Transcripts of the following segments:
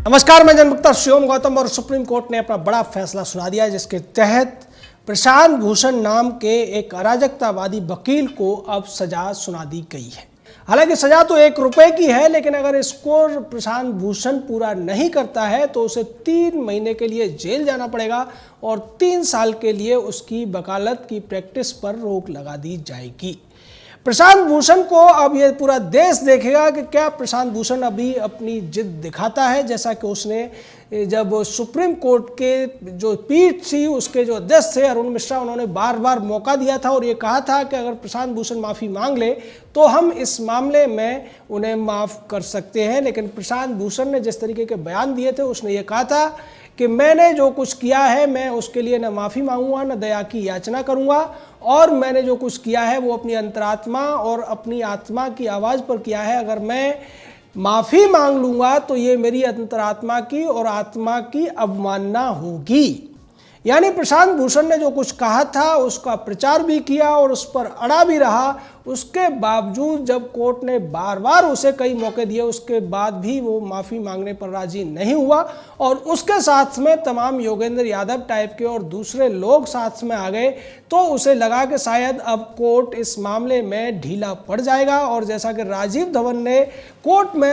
नमस्कार, मैं जनमुक्ता शिवम गौतम। और सुप्रीम कोर्ट ने अपना बड़ा फैसला सुना दिया है, जिसके तहत प्रशांत भूषण नाम के एक अराजकतावादी वकील को अब सजा सुना दी गई है। हालांकि सजा तो ₹1 की है, लेकिन अगर इसको प्रशांत भूषण पूरा नहीं करता है तो उसे 3 महीने के लिए जेल जाना पड़ेगा और 3 साल के लिए उसकी वकालत की प्रैक्टिस पर रोक लगा दी जाएगी। प्रशांत भूषण को अब ये पूरा देश देखेगा कि क्या प्रशांत भूषण अभी अपनी जिद दिखाता है, जैसा कि उसने जब सुप्रीम कोर्ट के जो पीठ थी उसके जो अध्यक्ष थे अरुण मिश्रा, उन्होंने बार बार मौका दिया था और ये कहा था कि अगर प्रशांत भूषण माफ़ी मांग ले तो हम इस मामले में उन्हें माफ़ कर सकते हैं। लेकिन प्रशांत भूषण ने जिस तरीके के बयान दिए थे, उसने ये कहा था कि मैंने जो कुछ किया है मैं उसके लिए न माफ़ी मांगूंगा न दया की याचना करूंगा, और मैंने जो कुछ किया है वो अपनी अंतरात्मा और अपनी आत्मा की आवाज़ पर किया है। अगर मैं माफ़ी मांग लूंगा तो ये मेरी अंतरात्मा की और आत्मा की अवमानना होगी। यानी प्रशांत भूषण ने जो कुछ कहा था उसका प्रचार भी किया और उस पर अड़ा भी रहा। उसके बावजूद जब कोर्ट ने बार बार उसे कई मौके दिए, उसके बाद भी वो माफ़ी मांगने पर राजी नहीं हुआ और उसके साथ में तमाम योगेंद्र यादव टाइप के और दूसरे लोग साथ में आ गए। तो उसे लगा कि शायद अब कोर्ट इस मामले में ढीला पड़ जाएगा। और जैसा कि राजीव धवन ने कोर्ट में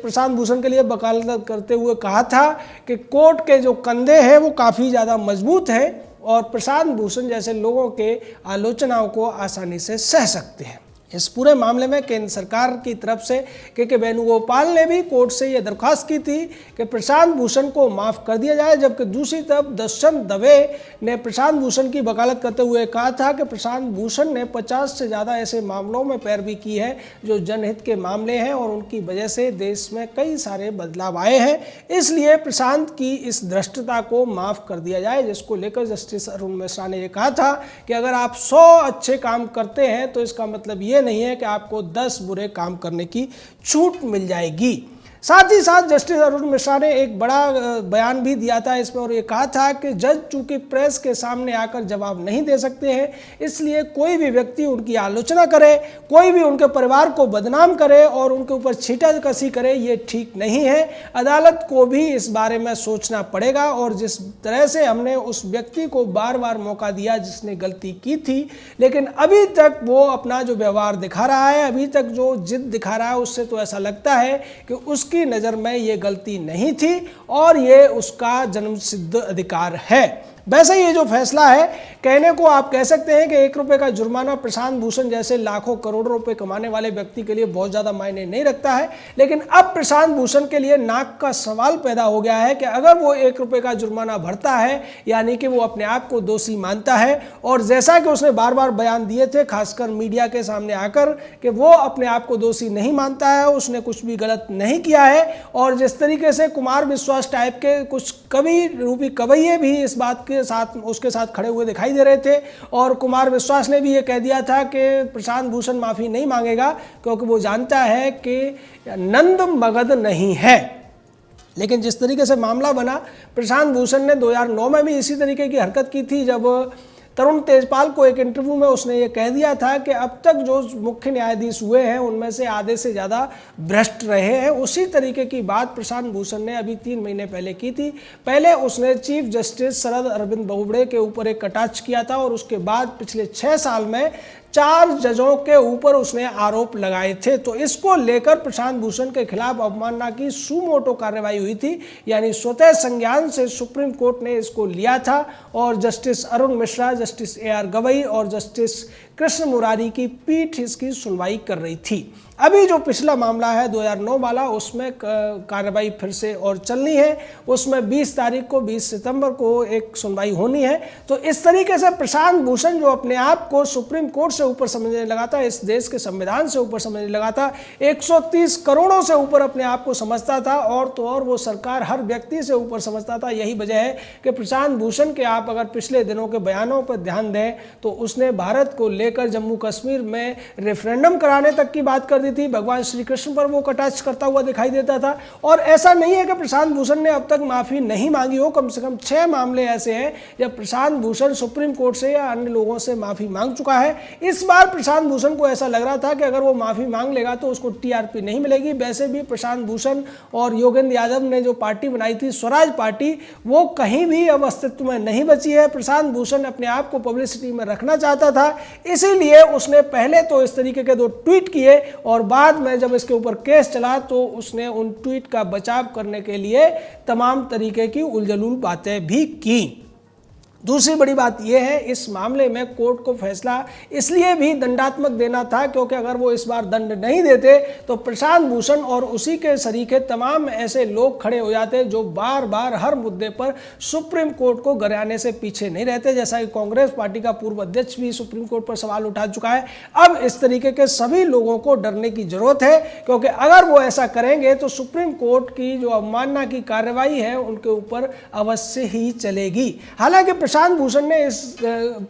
प्रशांत भूषण के लिए वकालत करते हुए कहा था कि कोर्ट के जो कंधे हैं वो काफ़ी ज़्यादा मजबूत हैं और प्रशांत भूषण जैसे लोगों के आलोचनाओं को आसानी से सह सकते हैं। इस पूरे मामले में केंद्र सरकार की तरफ से के वेणुगोपाल ने भी कोर्ट से यह दरख्वास्त की थी कि प्रशांत भूषण को माफ़ कर दिया जाए, जबकि दूसरी तरफ दर्शन दवे ने प्रशांत भूषण की वकालत करते हुए कहा था कि प्रशांत भूषण ने 50 से ज़्यादा ऐसे मामलों में पैरवी की है जो जनहित के मामले हैं और उनकी वजह से देश में कई सारे बदलाव आए हैं। इसलिए प्रशांत की इस भ्रष्टता को माफ़ कर दिया जाए, जिसको लेकर जस्टिस अरुण मिश्रा ने यह कहा था कि अगर आप 100 अच्छे काम करते हैं तो इसका मतलब ये नहीं है कि आपको 10 बुरे काम करने की छूट मिल जाएगी। साथ ही साथ जस्टिस अरुण मिश्रा ने एक बड़ा बयान भी दिया था इसमें और ये कहा था कि जज चूंकि प्रेस के सामने आकर जवाब नहीं दे सकते हैं, इसलिए कोई भी व्यक्ति उनकी आलोचना करे, कोई भी उनके परिवार को बदनाम करे और उनके ऊपर छींटाकशी करे, ये ठीक नहीं है। अदालत को भी इस बारे में सोचना पड़ेगा। और जिस तरह से हमने उस व्यक्ति को बार बार मौका दिया जिसने गलती की थी, लेकिन अभी तक वो अपना जो व्यवहार दिखा रहा है, अभी तक जो जिद दिखा रहा है, उससे तो ऐसा लगता है कि उसकी नजर में ये गलती नहीं थी और ये उसका जन्मसिद्ध अधिकार है। वैसे ये जो फैसला है, कहने को आप कह सकते हैं कि ₹1 का जुर्माना प्रशांत भूषण जैसे लाखों करोड़ों रुपए कमाने वाले व्यक्ति के लिए बहुत ज़्यादा मायने नहीं रखता है, लेकिन अब प्रशांत भूषण के लिए नाक का सवाल पैदा हो गया है कि अगर वो ₹1 का जुर्माना भरता है, यानी कि वो अपने आप को दोषी मानता है। और जैसा कि उसने बार बार बयान दिए थे, खासकर मीडिया के सामने आकर, कि वो अपने आप को दोषी नहीं मानता है, उसने कुछ भी गलत नहीं किया है। और जिस तरीके से कुमार विश्वास टाइप के कुछ कवि रूपी कवैये भी इस बात के साथ उसके साथ खड़े हुए दिखाई दे रहे थे, और कुमार विश्वास ने भी ये कह दिया था कि प्रशांत भूषण माफ़ी नहीं मांगेगा क्योंकि वो जानता है कि नंद मगध नहीं है। लेकिन जिस तरीके से मामला बना, प्रशांत भूषण ने 2009 में भी इसी तरीके की हरकत की थी, जब तरुण तेजपाल को एक इंटरव्यू में उसने ये कह दिया था कि अब तक जो मुख्य न्यायाधीश हुए हैं उनमें से आधे से ज़्यादा भ्रष्ट रहे हैं। उसी तरीके की बात प्रशांत भूषण ने अभी 3 महीने पहले की थी। पहले उसने चीफ जस्टिस शरद अरविंद बोबड़े के ऊपर एक कटाक्ष किया था और उसके बाद पिछले 6 साल में 4 जजों के ऊपर उसने आरोप लगाए थे। तो इसको लेकर प्रशांत भूषण के खिलाफ अवमानना की सुमोटो कार्रवाई हुई थी, यानी स्वतः संज्ञान से सुप्रीम कोर्ट ने इसको लिया था और justice Arun Mishra, justice AR Gavai और जस्टिस कृष्ण मुरारी की पीठ इसकी सुनवाई कर रही थी। अभी जो पिछला मामला है 2009 वाला, उसमें कार्रवाई फिर से और चलनी है। उसमें 20 तारीख को 20 सितंबर को एक सुनवाई होनी है। तो इस तरीके से प्रशांत भूषण जो अपने आप को सुप्रीम कोर्ट से ऊपर समझने लगा था, इस देश के संविधान से ऊपर समझने लगा था, 130 करोड़ों से ऊपर अपने आप को समझता था, और तो और वो सरकार हर व्यक्ति से ऊपर समझता था। यही वजह है कि प्रशांत भूषण के आप अगर पिछले दिनों के बयानों पर ध्यान दें तो उसने भारत को लेकर जम्मू कश्मीर में रेफरेंडम कराने तक की बात कर दी थी। भगवान श्री कृष्ण पर वो कटाक्ष करता हुआ दिखाई देता था। और ऐसा नहीं है कि प्रशांत भूषण ने अब तक माफ़ी नहीं मांगी हो, कम से कम 6 मामले ऐसे हैं जब प्रशांत भूषण सुप्रीम कोर्ट से या अन्य लोगों से माफ़ी मांग चुका है। इस बार प्रशांत भूषण को ऐसा लग रहा था कि अगर वो माफ़ी मांग लेगा तो उसको टीआरपी नहीं मिलेगी। वैसे भी प्रशांत भूषण और योगेंद्र यादव ने जो पार्टी बनाई थी स्वराज पार्टी, वो कहीं भी अब अस्तित्व में नहीं बची है। प्रशांत भूषण अपने आप को पब्लिसिटी में रखना चाहता था, इसीलिए उसने पहले तो इस तरीके के 2 ट्वीट किए और बाद में जब इसके ऊपर केस चला तो उसने उन ट्वीट का बचाव करने के लिए तमाम तरीके की उलझुल बातें भी की। दूसरी बड़ी बात यह है, इस मामले में कोर्ट को फैसला इसलिए भी दंडात्मक देना था क्योंकि अगर वो इस बार दंड नहीं देते तो प्रशांत भूषण और उसी के सरीखे तमाम ऐसे लोग खड़े हो जाते जो बार बार हर मुद्दे पर सुप्रीम कोर्ट को गिराने से पीछे नहीं रहते। जैसा कि कांग्रेस पार्टी का पूर्व अध्यक्ष भी सुप्रीम कोर्ट पर सवाल उठा चुका है। अब इस तरीके के सभी लोगों को डरने की जरूरत है, क्योंकि अगर वो ऐसा करेंगे तो सुप्रीम कोर्ट की जो अवमानना की कार्रवाई है उनके ऊपर अवश्य ही चलेगी। हालांकि प्रशांत भूषण ने इस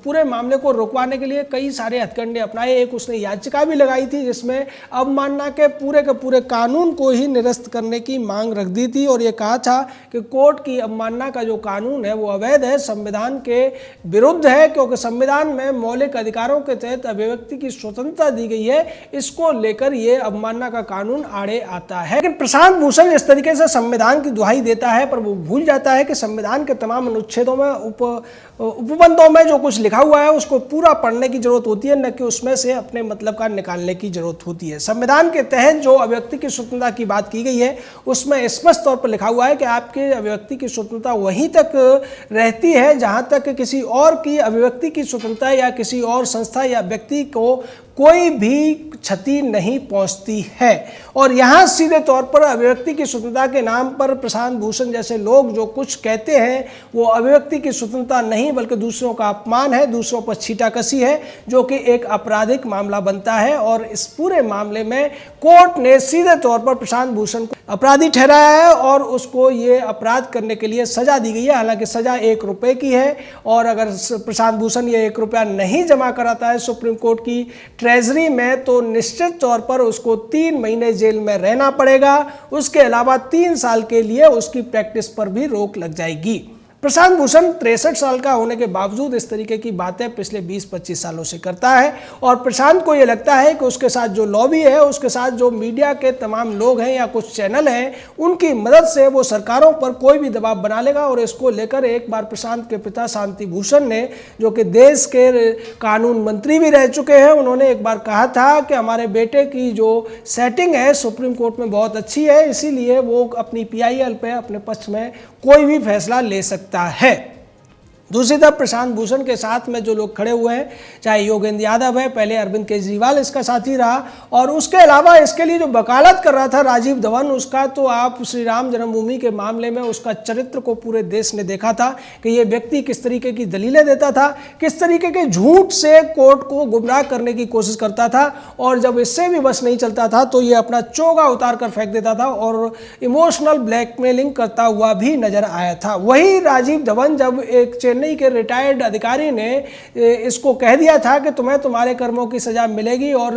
पूरे मामले को रुकवाने के लिए कई सारे हथकंडे अपनाए। एक उसने याचिका भी लगाई थी जिसमें अवमानना के पूरे कानून को ही निरस्त करने की मांग रख दी थी और ये कहा था कि कोर्ट की अवमानना का जो कानून है वो अवैध है, संविधान के विरुद्ध है, क्योंकि संविधान में मौलिक अधिकारों के तहत अभिव्यक्ति की स्वतंत्रता दी गई है। इसको लेकर ये अवमानना का कानून आड़े आता है। लेकिन प्रशांत भूषण इस तरीके से संविधान की दुहाई देता है, पर वो भूल जाता है कि संविधान के तमाम अनुच्छेदों में उपबंधों में जो कुछ लिखा हुआ है उसको पूरा पढ़ने की जरूरत होती है, न कि उसमें से अपने मतलब का निकालने की जरूरत होती है। संविधान के तहत जो अभिव्यक्ति की स्वतंत्रता की बात की गई है उसमें स्पष्ट तौर पर लिखा हुआ है कि आपके अभिव्यक्ति की स्वतंत्रता वहीं तक रहती है जहां तक किसी और की अभिव्यक्ति की स्वतंत्रता या किसी और संस्था या व्यक्ति को कोई भी क्षति नहीं पहुंचती है। और यहाँ सीधे तौर पर अभिव्यक्ति की स्वतंत्रता के नाम पर प्रशांत भूषण जैसे लोग जो कुछ कहते हैं वो अभिव्यक्ति की स्वतंत्रता नहीं बल्कि दूसरों का अपमान है, दूसरों पर छीटाकशी है, जो कि एक आपराधिक मामला बनता है। और इस पूरे मामले में कोर्ट ने सीधे तौर पर प्रशांत भूषण को अपराधी ठहराया है और उसको ये अपराध करने के लिए सजा दी गई है। हालांकि सजा 1 रुपये की है और अगर प्रशांत भूषण ये 1 रुपया नहीं जमा कराता है सुप्रीम कोर्ट की ट्रेजरी में तो निश्चित तौर पर उसको 3 महीने जेल में रहना पड़ेगा। उसके अलावा 3 साल के लिए उसकी प्रैक्टिस पर भी रोक लग जाएगी। प्रशांत भूषण 63 साल का होने के बावजूद इस तरीके की बातें पिछले 20-25 सालों से करता है और प्रशांत को यह लगता है कि उसके साथ जो लॉबी है, उसके साथ जो मीडिया के तमाम लोग हैं या कुछ चैनल हैं, उनकी मदद से वो सरकारों पर कोई भी दबाव बना लेगा। और इसको लेकर एक बार प्रशांत के पिता शांति भूषण ने, जो कि देश के कानून मंत्री भी रह चुके हैं, उन्होंने एक बार कहा था कि हमारे बेटे की जो सेटिंग है सुप्रीम कोर्ट में बहुत अच्छी है, इसीलिए वो अपनी PIL पे अपने पक्ष में कोई भी फैसला ले सकता है। दूसरी तरफ प्रशांत भूषण के साथ में जो लोग खड़े हुए हैं, चाहे योगेंद्र यादव है, पहले अरविंद केजरीवाल इसका साथी रहा, और उसके अलावा इसके लिए जो वकालत कर रहा था राजीव धवन, उसका तो आप श्री राम जन्मभूमि के मामले में उसका चरित्र को पूरे देश ने देखा था कि ये व्यक्ति किस तरीके की दलीलें देता था, किस तरीके के झूठ से कोर्ट को गुमराह करने की कोशिश करता था, और जब इससे भी बस नहीं चलता था तो ये अपना चोगा उतार कर फेंक देता था और इमोशनल ब्लैकमेलिंग करता हुआ भी नजर आया था। वही राजीव धवन जब एक चेन्नई के रिटायर्ड अधिकारी ने इसको कह दिया था कि तुम्हें तुम्हारे कर्मों की सजा मिलेगी और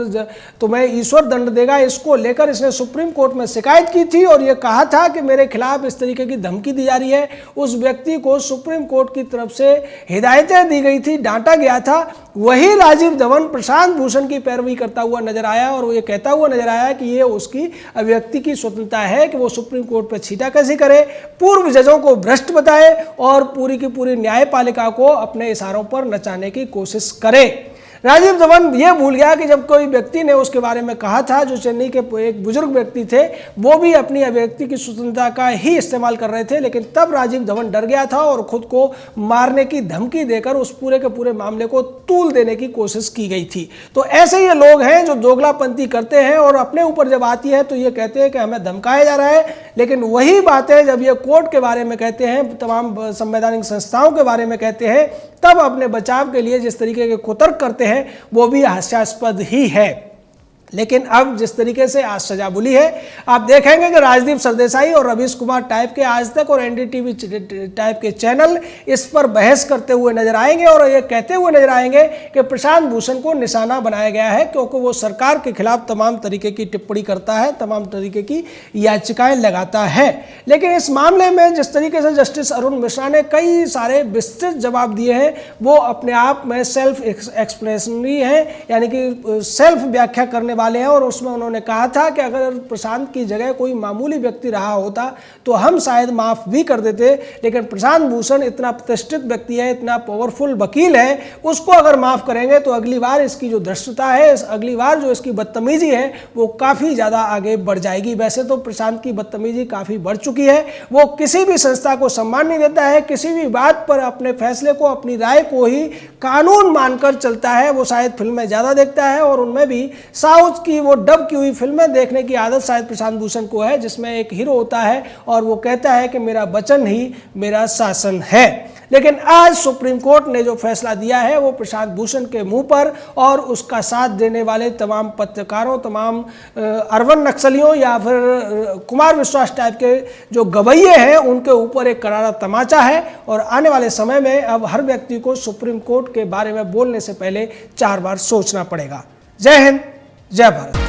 तुम्हें ईश्वर दंड देगा, इसको लेकर इसने सुप्रीम कोर्ट में शिकायत की थी और यह कहा था कि मेरे खिलाफ इस तरीके की धमकी दी जा रही है। उस व्यक्ति को सुप्रीम कोर्ट की तरफ से हिदायतें दी गई थी, डांटा गया था। वही राजीव धवन प्रशांत भूषण की पैरवी करता हुआ नजर आया और वो ये कहता हुआ नजर आया कि ये उसकी अभिव्यक्ति की स्वतंत्रता है कि वो सुप्रीम कोर्ट पर छीटाकशी करे, पूर्व जजों को भ्रष्ट बताए और पूरी की पूरी न्यायपालिका को अपने इशारों पर नचाने की कोशिश करे। राजीव धवन ये भूल गया कि जब कोई व्यक्ति ने उसके बारे में कहा था, जो चेन्नई के एक बुजुर्ग व्यक्ति थे, वो भी अपनी अभिव्यक्ति की स्वतंत्रता का ही इस्तेमाल कर रहे थे, लेकिन तब राजीव धवन डर गया था और खुद को मारने की धमकी देकर उस पूरे के पूरे मामले को तूल देने की कोशिश की गई थी। तो ऐसे ये लोग हैं जो दोगलापंथी करते हैं और अपने ऊपर जब आती है तो ये कहते हैं कि हमें धमकाया जा रहा है, लेकिन वही बातें जब ये कोर्ट के बारे में कहते हैं, तमाम संवैधानिक संस्थाओं के बारे में कहते हैं, तब अपने बचाव के लिए जिस तरीके के कुतर्क करते हैं वो भी हास्यास्पद ही है। लेकिन अब जिस तरीके से आज सजा बुली है, आप देखेंगे कि राजदीप सरदेसाई और रवीश कुमार टाइप के आज तक और एनडीटीवी टाइप के चैनल इस पर बहस करते हुए नजर आएंगे और ये कहते हुए नजर आएंगे कि प्रशांत भूषण को निशाना बनाया गया है क्योंकि वो सरकार के खिलाफ तमाम तरीके की टिप्पणी करता है, तमाम तरीके की याचिकाएं लगाता है। लेकिन इस मामले में जिस तरीके से जस्टिस अरुण मिश्रा ने कई सारे विस्तृत जवाब दिए हैं, वो अपने आप में सेल्फ एक्सप्लेनेटरी हैं, यानी कि सेल्फ व्याख्या करने वाले हैं। और उसमें उन्होंने कहा था कि अगर प्रशांत की जगह कोई मामूली व्यक्ति रहा होता तो हम शायद माफ भी कर देते, लेकिन प्रशांत भूषण इतना प्रतिष्ठित व्यक्ति है, इतना पावरफुल वकील है, उसको अगर माफ करेंगे तो अगली बार इसकी जो धृष्टता है, अगली बार जो इसकी बदतमीजी है वो काफी ज्यादा आगे बढ़ जाएगी। वैसे तो प्रशांत की बदतमीजी काफी बढ़ चुकी है, वो किसी भी संस्था को सम्मान नहीं देता है, किसी भी बात पर अपने फैसले को, अपनी राय को ही कानून मानकर चलता है। वो शायद फिल्में ज्यादा देखता है और उनमें भी साउथ की वो डब की हुई फिल्में देखने की आदत शायद प्रशांत भूषण को है, जिसमें एक हीरो होता है और वो कहता है कि मेरा वचन ही मेरा शासन है। लेकिन आज सुप्रीम कोर्ट ने जो फैसला दिया है वो प्रशांत भूषण के मुंह पर और उसका साथ देने वाले तमाम पत्रकारों, तमाम अर्बन नक्सलियों या फिर कुमार विश्वास टाइप के जो गवैये हैं उनके ऊपर एक करारा तमाचा है। और आने वाले समय में अब हर व्यक्ति को सुप्रीम कोर्ट के बारे में बोलने से पहले 4 बार सोचना पड़ेगा। जय हिंद, जय भारत।